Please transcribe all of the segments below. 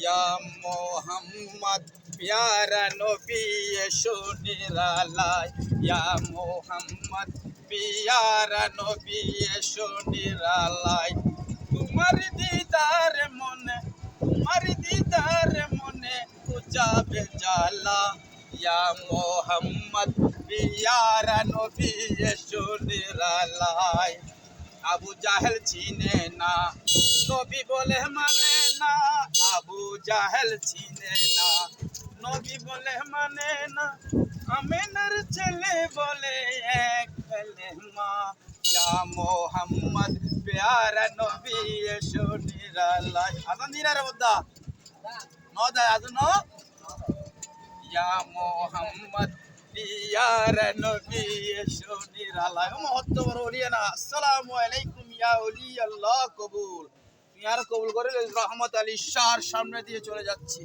ইয়া মোহাম্মদ প্যারা নবী এসো নিরালায় ইয়া মোহাম্মদ প্যারা নবী এসো নিরালায় তোমার দিদার মনে উজাবে জালা ইয়া মোহাম্মদ প্যারা নবী এসো নিরালায় আবু জাহেল চিনে না নবী বলে মানে না আবু জাহেল চিনে না নবী বলে মানে না আমেনার ছেলে বলে এক কালেমা ইয়া মোহাম্মদ প্যারা নবী এসো নিরালায় আজান দিন রে বদ্দা নদা আজান ইয়া মোহাম্মদ প্যারা নবী এসো নিরালায় মহত্ব বড় ওলিয়া না আসসালামু আলাইকুম ইয়া ওলি আল্লাহ কবুল আর কবুল করে রহমত আলী শাহর সামনে দিয়ে চলে যাচ্ছি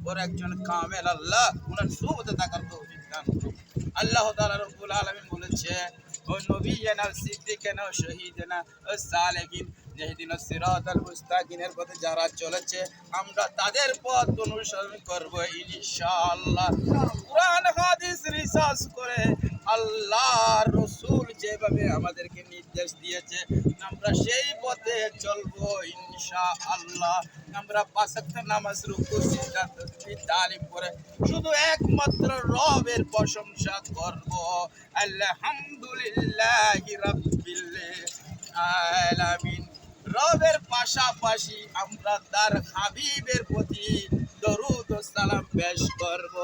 ওর একজন কামেল আল্লাহ উনার সুবতে তাকার তৌফিক দান করুন আল্লাহ তাআলা রব্বুল আলামিন বলেছে ও নবিয়ানা সিদ্দিকানা শহীদানা সালেহিন যেদিনা সিরাতাল মুস্তাকিমের পথে যারা চলেছে আমরা তাদের পথ অনুসরণ করব ইনশাআল্লাহ কুরআন হাদিস রিসার্চ করে আল্লাহর রাসূল যেভাবে আমাদেরকে নির্দেশ দিয়েছে আমরা সেই পথে চলবো ইনশাআল্লাহ আমরা পাঁচ ওয়াক্ত নামাজ রুকু সিজদা তাসবিহ তালিম করে শুধু একমাত্র রবের প্রশংসা করব আলহামদুলিল্লাহি রাব্বিল আলামিন রবের পাশাপাশি আমরা তার হাবিবের প্রতি দরুদ ও সালাম পেশ করব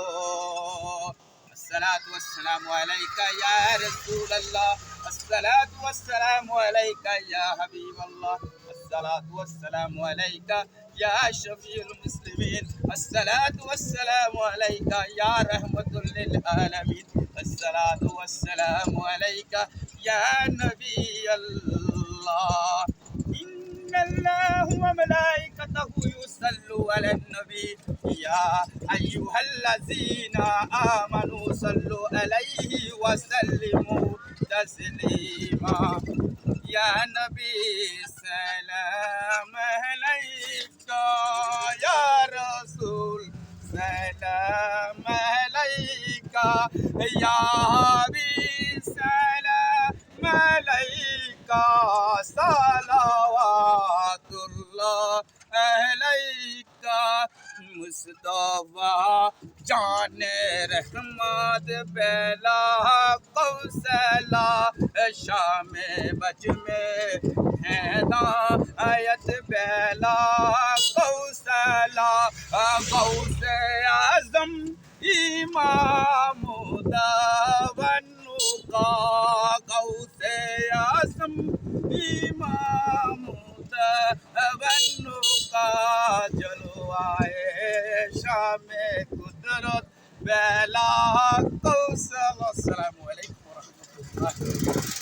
الصلاة والسلام عليك يا رسول الله الصلاة والسلام عليك يا حبيب الله الصلاة والسلام عليك يا شفيع المسلمين الصلاة والسلام عليك يا رحمة للعالمين الصلاة والسلام عليك يا نبي الله إن الله وملائكته يصلوا على النبي يا أيها الذين آمنوا صلوا عليه وسلموا تسليما يا نبي سلام عليك يا رسول سلام عليك يا حبيب سلام عليك صلوات الله عليك मुस्तफा जाने रहमत बेला कौसला शाम बज में हैदा आयत बेला कौसला गौस आजम इमाम दावनुका गौस आजम इमाम दावनुका जलवाए शाम कुदरत बेला कौसला। अस्सलामु अलैकुम व रहमतुल्लाह।